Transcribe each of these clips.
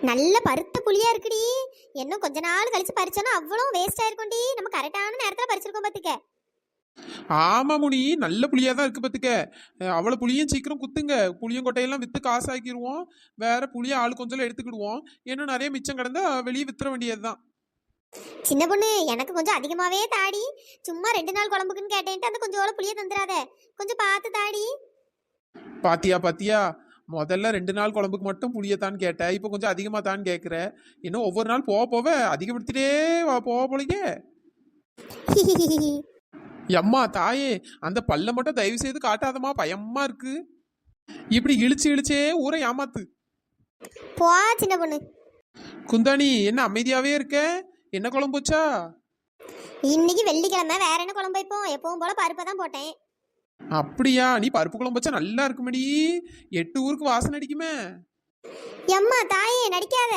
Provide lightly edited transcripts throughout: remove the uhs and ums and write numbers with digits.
நல்ல பருத்த புளியா இருக்குடி. இன்னும் கொஞ்ச நாள் கழிச்சு பறிச்சோன்னா அவ்வளோ வேஸ்ட் ஆயிருக்கும்டி. நம்ம கரெக்டான நேரத்துல பறிச்சிருக்கோம் பாத்துக்க. ஆமா முனி, நல்ல புளியா தான் இருக்கு பாத்துக்க. அவ்வளவு புளியும் சீக்கிரம் குத்துங்க. புளியங்கொட்டையெல்லாம் வித்து காசு ஆக்கிடுவோம். வேற புளிய ஆளு கொஞ்சம் எடுத்துக்கிடுவோம். இன்னும் நிறைய மிச்சம் கிடந்தா வெளியே வித்துற வேண்டியதுதான். சின்ன பொண்ணு, எனக்கு கொஞ்சம் அதிகமாவே தாடி. சும்மா 2 நாள் குழம்புக்குன்னு கேட்டேன்ட்டு அந்த கொஞ்சோட புளிய தந்துடாத. கொஞ்சம் பார்த்து தாடி. பாத்தியா பாத்தியா, முதல்ல 2 நாள் குழம்புக்கு மட்டும் புளியத்தான் கேட்ட, இப்போ கொஞ்சம் அதிகமா தான் கேட்குற. இன்னும் ஒவ்வொரு நாள் போக போக அதிகப்படுத்திட்டே போக போலயே. எம்மா தாயே, அந்த பல்ல மட்டும் தயவு செய்து காட்டாதமா, பயமா இருக்கு. இப்படி இழுச்சு இழுச்சே ஊரை ஏமாத்து. போ சின்ன பொண்ணு. குந்தாணி, என்ன அமைதியாவே இருக்க? என்ன குழம்பு வச்சா? இன்னைக்கு வெள்ளிக்கிழமை, வேற என்ன குழம்பு வைப்போம்? எப்பவும் போல பருப்பை தான் போட்டேன். அப்படியா? நீ பருப்பு குழம்பு வச்சா நல்லா இருக்குமடி. 8 ஊருக்கு வாசனை அடிக்குமே. எம்மா தாயே, நடிக்காத.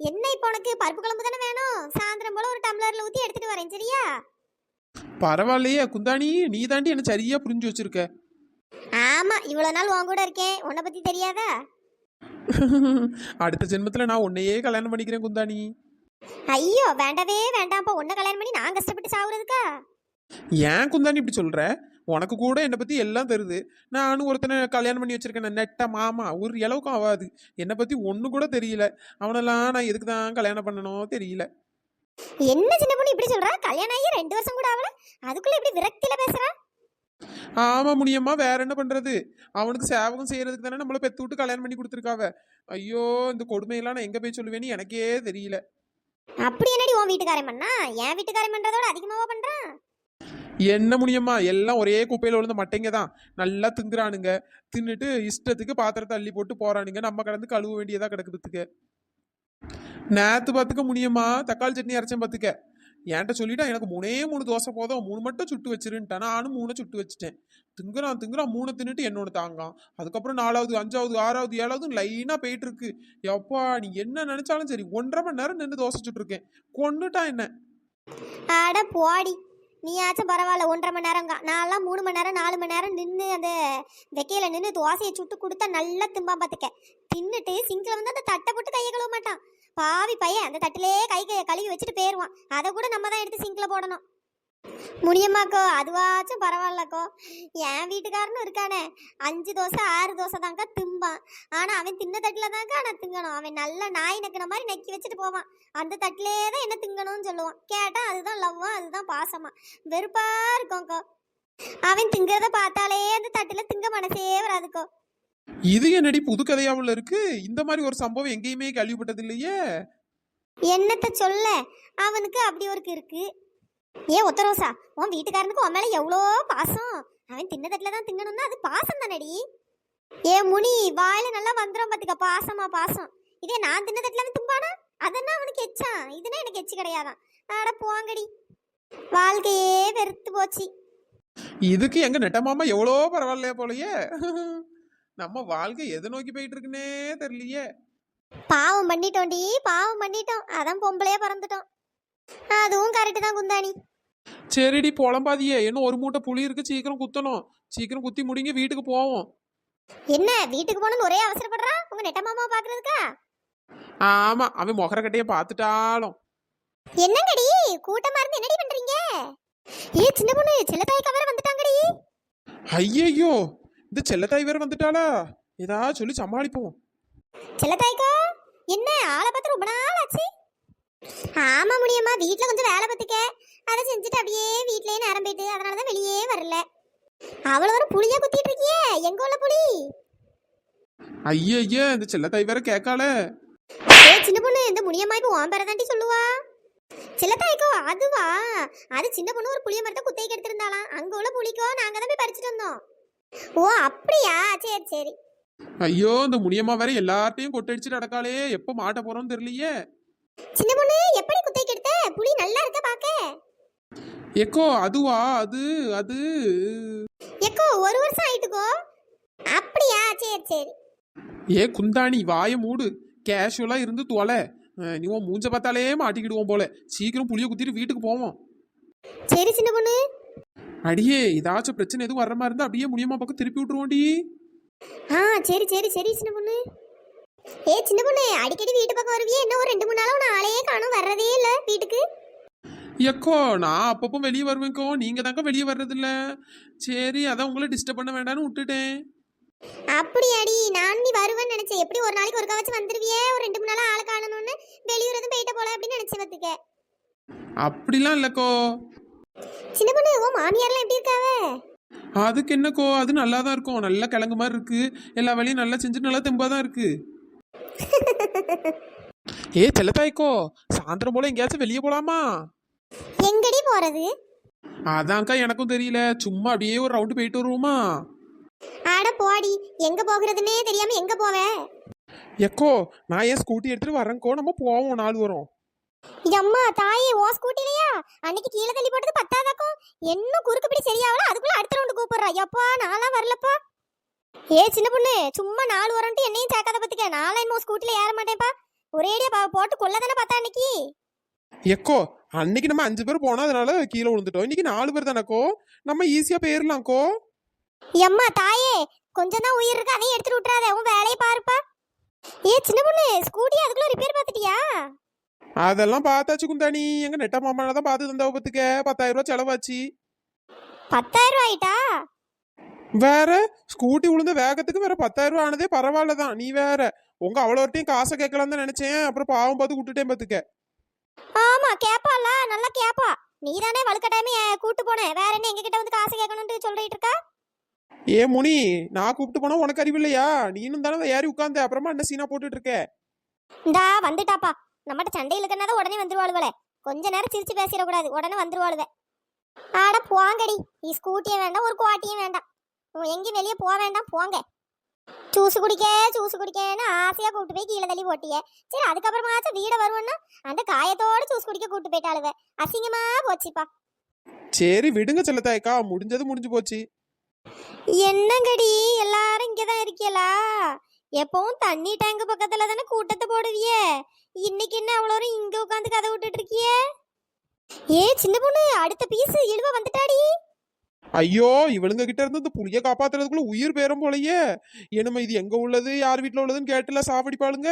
என்ன இப்போ உனக்கு பருப்பு குழம்பு தானே வேணும்? சாயந்தரம் போல ஒரு டம்ளர்ல ஊத்தி எடுத்துட்டு வரேன், சரியா? பரவாயில்லையே குந்தாணி, நீ தாண்டி என்ன சரியா புரிஞ்சு வச்சிருக்க. ஆமா, இவ்வளவு நாள் உன் கூட இருக்கேன், உன்னை பத்தி தெரியாதா? அடுத்த ஜென்மத்துல நான் உன்னையே கல்யாணம் பண்ணிக்கிறேன் குந்தாணி. ஐயோ, வேண்டவே வேண்டாம்ப்பா. உன்னை கல்யாணம் பண்ணி நான் கஷ்டப்பட்டு சாவுறதுக்கா? ஏன் குந்தாணி இப்படி சொல்ற? உனக்கு கூட என்னை பத்தி எல்லாம் தெரியுது. நானும் ஒருத்தனை கல்யாணம் பண்ணி வச்சிருக்கேன், நெட்ட மாமா. ஒரு இளவுக்கும் ஆகாது. என்னை பத்தி ஒண்ணு கூட தெரியல. அவனெல்லாம் நான் எதுக்கு தான் கல்யாணம் பண்ணணும் தெரியல. என்ன சின்ன பொண்ணு இப்படி சொல்றா? கல்யாணம் ஆகி 2 வருஷம் கூட ஆகல, அதுக்குள்ள இப்படி விரக்தியில பேசுறா? ஆமா முடியுமா, வேற என்ன பண்றது? அவனுக்கு சேவகம் செய்யறதுக்கு தானே நம்மள பெத்து விட்டு கல்யாணம் பண்ணி கொடுத்துருக்காவ. ஐயோ, இந்த கொடுமையெல்லாம் நான் எங்க போய் சொல்லுவேன்னு எனக்கே தெரியல. அப்படி என்னடி உன் வீட்டுக்காரன் பண்ணா? என் வீட்டுக்காரன் பண்றதோட அதிகமாவா பண்றான்? என்ன முடியுமா, எல்லாம் ஒரே குப்பையில விழுந்த மட்டைங்க தான். நல்லா திங்குறானுங்க. தின்னுட்டு இஷ்டத்துக்கு பாத்திரத்தை அள்ளி போட்டு போறானுங்க. நம்ம கடந்து கழுவ வேண்டியதா கிடக்குதுக்கு. நேத்து பாத்துக்க முடியுமா, தக்காளி சட்னி அரைச்சேன் பாத்துக்க. என்கிட்ட சொல்லிட்டா எனக்கு 3 தோசை போதும், 3 மட்டும் சுட்டு வச்சிருன்ட்டா. நானும் 3 சுட்டு வச்சுட்டேன். திங்குறான் 3 தின்னுட்டு என்னோட தாங்கான். அதுக்கப்புறம் 4வது 5வது 6வது 7வது லைனா போயிட்டு இருக்கு. எப்பா, நீ என்ன நினைச்சாலும் சரி 1.5 மணி நேரம் நின்று தோசை சுட்டு இருக்கேன். கொன்னுட்டான் என்ன. அட போடி, நீயாச்சும் பரவாயில்ல. 1.5 மணி நேரம். நான்லாம் 3 மணி நேரம் 4 மணி நேரம் நின்று அந்த வெக்கையில நின்று தோசையை சுட்டு கொடுத்தா நல்லா திம்பா பார்த்துக்க. தின்னுட்டு சிங்கில் வந்து அந்த தட்டை போட்டு கையை கழுவ மாட்டான். பாவி பையன், அந்த தட்டிலே கை கழுவி வச்சுட்டு போயிடுவான். அதை கூட நம்ம தான் எடுத்து சிங்கில் போடணும். முடியுமாக்கோ? அதுவாச்சும் பரவாயில்லக்கோ. என் வீட்டுக்காரனும் இருக்கானே, 5 தோசை 6 தோசை தாங்க திம்பான். ஆனா அவன் தின்ன தட்டுல தாங்க நான் திங்கணும். அவன் நல்லா நாய் நக்கின மாதிரி நக்கி வச்சுட்டு போவான். அந்த தட்டிலே தான் என்ன திங்கணும்னு சொல்லுவான். கேட்டா அதுதான் லவ்வா, அதுதான் பாசமா. வெறுப்பா இருக்கும்க்கோ. அவன் திங்கிறத பார்த்தாலே அந்த தட்டுல திங்க மனசே வராதுக்கோ. இது என்னடி புது கதையாவுல இருக்கு? இந்த மாதிரி ஒரு சம்பவம் எங்கேயுமே கேள்விப்பட்டது இல்லையே. என்னத்த சொல்ல, அவனுக்கு அப்படி ஒரு இருக்கு. ஏ ஒத்த ரோசா, உன் வீட்டுக்காரனுக்கு உன் மேல எவ்வளோ பாசம். அவன் தின்ன தட்டுல தான் திங்கணும்னா அது பாசம் தானடி. ஏ முனி, வாயில நல்லா வந்துடும் பாத்துக்க. பாசமா பாசம். இதே நான் தின்ன தட்டுல அவன் தும்பானா, அதென்னா அவனுக்கு எச்சான். இதுனா எனக்கு எச்சு கிடையாதான். ஆட போங்கடி, வாழ்க்கையே வெறுத்து போச்சு. இதுக்கு எங்க நெட்ட மாமா எவ்வளோ பரவாயில்லையா போலயே. நம்ம வாழ்க்கை எதை நோக்கி போயிட்டு இருக்குன்னே தெரியலையே. பாவம் பண்ணிட்டோண்டி, பாவம் பண்ணிட்டோம். அதான் பொம்பளையே பறந்துட்டோம். அதுவும் கரெக்டு தான் குந்தாணி. சரிடி புலம்பாதியே, இன்னும் ஒரு மூட்டை புளி இருக்கு, சீக்கிரம் குத்தணும். சீக்கிரம் குத்தி முடிங்க, வீட்டுக்கு போவோம். என்ன வீட்டுக்கு போகணும்னு ஒரே அவசரப்படுறா உங்க நெட்ட மாமாவை பாக்குறதுக்கா? ஆமா, அவன் மொகர கட்டைய பார்த்துட்டாலும். என்னங்கடி கூட்டமா இருந்து என்னடி பண்றீங்க? ஏ சின்ன பொண்ணு, செல்லத்தாய் கவர வந்துட்டாங்கடி. ஐயையோ, இந்த செல்லத்தாய் வேற வந்துட்டாளா? ஏதாவது சொல்லி சமாளிப்போம். செல்லத்தாய்க்கோ, என்ன ஆளை பார்த்து ரொம்ப நாள் ஆச்சு. ஆமா முடியுமா, வீட்டுல கொஞ்சம் வேலை பார்த்துக்க. அதை செஞ்சுட்டு அப்படியே வீட்லயே நேரம் போயிட்டு அதனாலதான் வெளியே வரல. அவ்வளவு ஒரு புளியா குத்திட்டு இருக்கியே, எங்க உள்ள புளி? ஐயா, இந்த செல்லத்தாய் வேற கேட்கால. ஏ சின்ன பொண்ணு, இந்த முனியம்மா இப்ப உன் பேரை தாண்டி சொல்லுவா. செல்லத்தாய்க்கோ அதுவா? அது சின்ன பொண்ணு ஒரு புளிய மரத்தை குத்தைக்கு எடுத்திருந்தாலாம். அங்க உள்ள புளிக்கோ நாங்க தான் போய் பறிச்சுட்டு வந்தோம். ஓ அப்படியா, சரி சரி. ஐயோ, இந்த முடியம்மா வேற எல்லார்ட்டையும் கொட்டடிச்சுட்டு அடக்காளே. எப்ப மாட்ட போறோம்னு தெரியலையே. சின்ன பொண்ணு, எப்படி குத்தைக்கு எடுத்த? புளி நல்லா இருக்க பாக்க. எக்கோ அதுவா? அது அது எக்கோ 1 வருஷம் ஆயிட்டுக்கோ. அப்படியா, சரி சரி. ஏ குந்தாணி, வாய மூடு. கேஷுவலா இருந்து தொலை. நீ உன் மூஞ்ச பார்த்தாலே மாட்டிக்கிடுவோம் போல. சீக்கிரம் புளிய குத்திட்டு வீட்டுக்கு போவோம். சரி சின்ன பொண்ணு. அடியே, ஏதாச்சும் பிரச்சனை எதுவும் வர்ற மாதிரி இருந்தா அப்படியே முடியமா பக்கம் திருப்பி விட்டுருவோண்டி. சரி சரி சரி சின்ன பொண்ணு. சின்ன பொண்ணு அடிக்கடி வீட்டு பக்கம் வருவியே, என்ன ஒரு 2-3 நாளா உன்னை ஆளையே காணோம், வர்றதே இல்ல வீட்டுக்கு. எக்கோ நான் அப்பப்போ வெளியே வருவேன்க்கோ, நீங்க தாங்க வெளியே வர்றதில்ல. சரி அதான் உங்களை டிஸ்டர்ப் பண்ண வேண்டாம்னு விட்டுட்டேன். அப்படியாடி, நான் நீ வருவேன்னு நினைச்சேன். எப்படி ஒரு நாளைக்கு ஒருக்கா வச்சு வந்துருவியே, ஒரு 2-3 நாளா ஆளை காணணும்னு வெளியூர் எதுவும் போயிட்ட போல அப்படின்னு நினைச்சு பார்த்துக்க. அப்படிலாம் இல்லக்கோ. சின்ன பொண்ணு, உன் மாமியார்லாம் எப்படி இருக்காவ? அதுக்கு என்னக்கோ, அது நல்லா தான் இருக்கும். நல்லா கிழங்கு மாதிரி இருக்கு. எல்லா வேலையும் நல்லா செஞ்சுட்டு நல்லா தெம்பா தான் இருக்கு. செல்லத்தாய்க்கோ, சாயந்தரம் போல எங்கேயாச்சும் வெளியே போலாமா? எங்கடி போறது? அதான்க்கா எனக்கும் தெரியல. சும்மா அப்படியே ஒரு ரவுண்டு போயிட்டு வருவோமா? ஆட போடி, எங்க போகிறதுனே தெரியாம எங்க போவ? எக்கோ நான் ஏன் ஸ்கூட்டி எடுத்துட்டு வரேன்க்கோ, நம்ம போவோம் 4 வரும். அம்மா தாயே, ஓ ஸ்கூட்டிலையா? அன்னைக்கு கீழே தள்ளி போட்டது பத்தாதாக்கும், இன்னும் குறுக்கு பிடி சரியாவல, அதுக்குள்ள அடுத்த ரவுண்டு கூப்பிடுறா. எப்பா நான்லாம் வரலப்பா. சின்ன பொண்ணு, சும்மா 4 வரன்ட்டு என்னையும் சேர்க்காத பத்துக்க. நான்லாம் இன்னும் ஸ்கூட்டில ஏற மாட்டேன்ப்பா. ஒரேடியா போட்டு கொள்ள தானே பார்த்தா அன்னைக்கு. எக்கோ அன்னைக்கு நம்ம 5 பேர் போனோம், அதனால கீழே விழுந்துட்டோம். இன்னைக்கு 4 பேர் தானக்கோ, நம்ம ஈஸியா போயிடலாம்க்கோ. அம்மா தாயே, கொஞ்சம் தான் உயிர் இருக்கு, அதையும் எடுத்துட்டு விட்டுறாத. உன் வேலையை பாருப்பா. சின்ன பொண்ணு, ஸ்கூட்டி அதுக்குள்ள ரிப்பேர் பார்த்துட்டியா? அதெல்லாம் பார்த்தாச்சு குந்தாணி. எங்க நெட்ட மாமா தான் பார்த்து தந்தா பத்துக்க. 10,000 ரூபாய் செலவாச்சு. 10,000 ஆயிட்டா? வேற ஸ்கூட்டி விழுந்த வேகத்துக்கு வேற 10,000 ரூபாய் ஆனதே பரவாயில்லதான். நீ வேற உங்க அவ்வளோட்டையும் காசை கேட்கலாம் தான் நினைச்சேன். அப்புறம் பாவம் பார்த்து விட்டுட்டேன் பத்துக்க. ஆமா கேப்பால, நல்லா கேப்பா. நீ தானே வலுக்கட்டாயமே கூட்டு போன, வேற என்ன எங்க கிட்ட வந்து காசு கேட்கணும்னு சொல்லிட்டு இருக்கா? முனி, நான் கூப்பிட்டு போனா உனக்கு அறிவு இல்லையா? நீனும் தானே ஏறி உட்கார்ந்த, அப்புறமா என்ன சீனா போட்டுட்டு இருக்க? இந்தா வந்துட்டாப்பா. நம்மகிட்ட சண்டையில் இருக்கனாதான் உடனே வந்துருவாளுவலே. கொஞ்ச நேரம் சிரிச்சு பேசிடக்கூடாது, உடனே வந்துருவாளுவ. ஆட போங்கடி, நீ ஸ்கூட்டியும் வேண்டாம் ஒரு குவாட்டியும் வேண்டாம், எங்கேயும் வெளியே போக வேண்டாம், போங்க. ஜூஸ் குடிக்கன்னு ஆசையா கூப்பிட்டு போய் கீழே தள்ளி போட்டியே. சரி அதுக்கப்புறமாச்சும் வீட வருவோன்னா அந்த காயத்தோட ஜூஸ் குடிக்க கூப்பிட்டு போயிட்டாளுவ. அசிங்கமா போச்சுப்பா. சரி விடுங்க செல்லத்தாய்க்கா, முடிஞ்சது முடிஞ்சு போச்சு. என்னங்கடி எல்லாரும் இங்கதான் இருக்கீங்களா? எப்பவும் தண்ணி டேங்க் பக்கத்துல தானே கூட்டத்தை போடுவியே, இன்னைக்கு என்ன அவ்வளோ இங்க உட்காந்து கதை விட்டுட்டு இருக்கியே? சின்ன பொண்ணு, அடுத்த பீஸ் இழுவ வந்துட்டாடி. ஐயோ, இவளுங்க கிட்ட இருந்து இந்த புளிய காப்பாத்துறதுக்குள்ள உயிர் பேரும் போலயே. என்னமா இது எங்க உள்ளது, யார் வீட்டுல உள்ளதுன்னு கேட்டுல சாவடிப்பாளுங்க.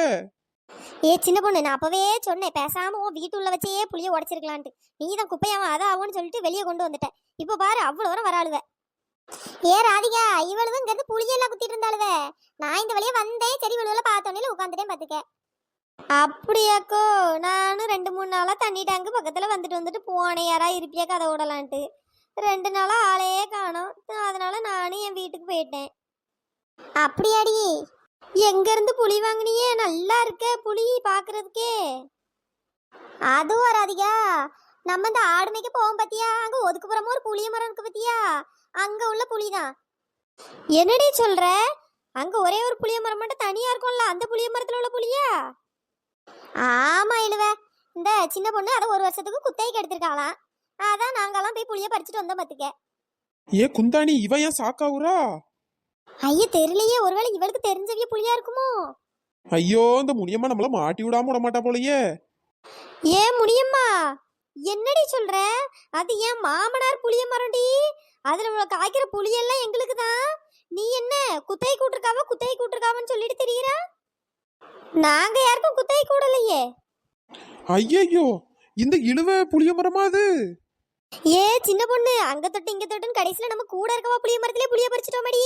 சின்ன பொண்ணு, நான் அப்பவே சொன்னேன் பேசாம உன் வீட்டு உள்ள வச்சே புளிய உடைச்சிருக்கலான்ட்டு. நீ தான் குப்பையாவா அதை ஆகும்னு சொல்லிட்டு வெளியே கொண்டு வந்துட்டேன். இப்போ பாரு அவ்வளோ வர வராளுவ. ராதிகா, இவளுவும் இங்க இருந்து புளியெல்லாம் குத்திட்டு இருந்தாளுவ. நான் இந்த வழியா வந்தேன், சரி இவளுவ பார்த்தோன்னே உட்காந்துட்டேன் பாத்துக்க. அப்படியாக்கோ, நானும் 2-3 நாளா தண்ணி டேங்கு பக்கத்துல வந்துட்டு போனேன், யாரா இருப்பியா கதை விடலான்ட்டு. 2 நாளா ஆளையே காணோம், அதனால நானும் என் வீட்டுக்கு போயிட்டேன். அப்படியாடி, எங்க இருந்து புளி வாங்கினியே? நல்லா இருக்க புளி பாக்குறதுக்கே. அதுவும் வராதியா, நம்ம இந்த ஆடு மேய்க்க போவோம் பத்தியா, அங்க ஒதுக்குப்புறமா ஒரு புளிய மரம் இருக்கு பத்தியா, அங்க உள்ள புளிதான். என்னடி சொல்ற? அங்க ஒரே ஒரு புளிய மரம் மட்டும் தனியா இருக்கும்ல, அந்த புளிய மரத்துல உள்ள புளியா? ஆமா இழுவ, இந்த சின்ன பொண்ணு அதை 1 வருஷத்துக்கு குத்தைக்கு எடுத்திருக்காளாம். அதான் நாங்கெல்லாம் போய் புளிய பறிச்சுட்டு வந்தோம் பத்துக்க. குந்தாணி, இவன் ஏன் சாக்காவுரா? ஐயா தெரியலையே, ஒருவேளை இவளுக்கு தெரிஞ்சவிய புளியா இருக்குமோ? ஐயோ, இந்த முனியம்மா நம்மள மாட்டி விடாம விட மாட்டா போலயே. முடியம்மா, என்னடி சொல்ற? அது ஏன் மாமனார் புளிய மரம்டி, அதுல காய்க்கிற புளியெல்லாம் எங்களுக்கு தான். நீ என்ன குத்தை கூட்டிருக்காவன்னு சொல்லிட்டு தெரியுறா? நாங்க யாருக்கும் குத்தை கூடலையே. ஐயோ, இந்த இழுவ புளிய மரமா அது? சின்ன பொண்ணு, அங்க தொட்டு இங்க தொட்டுன்னு கடைசியில நம்ம கூட இருக்கவா புளிய மரத்திலே புளிய பறிச்சிட்டோமடி.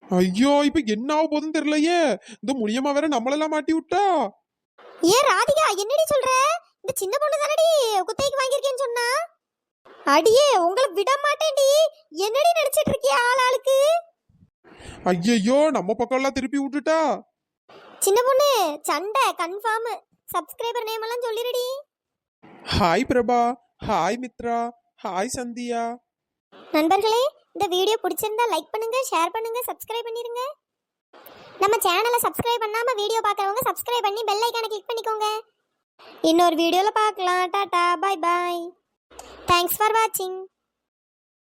ஐயோ, இப்ப என்ன ஆக போதுன்னு தெரியலையே. இந்த முனியம்மா வேற நம்மளெல்லாம் மாட்டி விட்டா. ராதிகா, என்னடி சொல்ற? இந்த சின்ன பொண்ணு தானடி குத்தைக்கு வாங்கியிருக்கேன்னு சொன்னா. அடியே, உங்களை விட மாட்டேன்டி. என்னடி நினைச்சிட்டு இருக்கிய ஆளுக்கு? ஐயோ, நம்ம பக்கம் எல்லாம் திருப்பி விட்டுட்டா. சின்ன பொண்ணு, சண்டை கன்ஃபார்ம். சப்ஸ்கிரைபர் நேம் எல்லாம் சொல்லிருடி. Hi Prabha, hi Mithra, hi Sandhya. நண்பர்களே, இந்த வீடியோ பிடிச்சிருந்தா லைக் பண்ணுங்க, ஷேர் பண்ணுங்க, சப்ஸ்கிரைப் பண்ணிருங்க. நம்ம சேனலை சப்ஸ்கிரைப் பண்ணாம வீடியோ பார்க்கறவங்க சப்ஸ்கிரைப் பண்ணி பெல் ஐகானை கிளிக் பண்ணிக்கோங்க. இன்னொரு வீடியோல பார்க்கலாம். Tata, bye bye. Thanks for வாட்சிங்.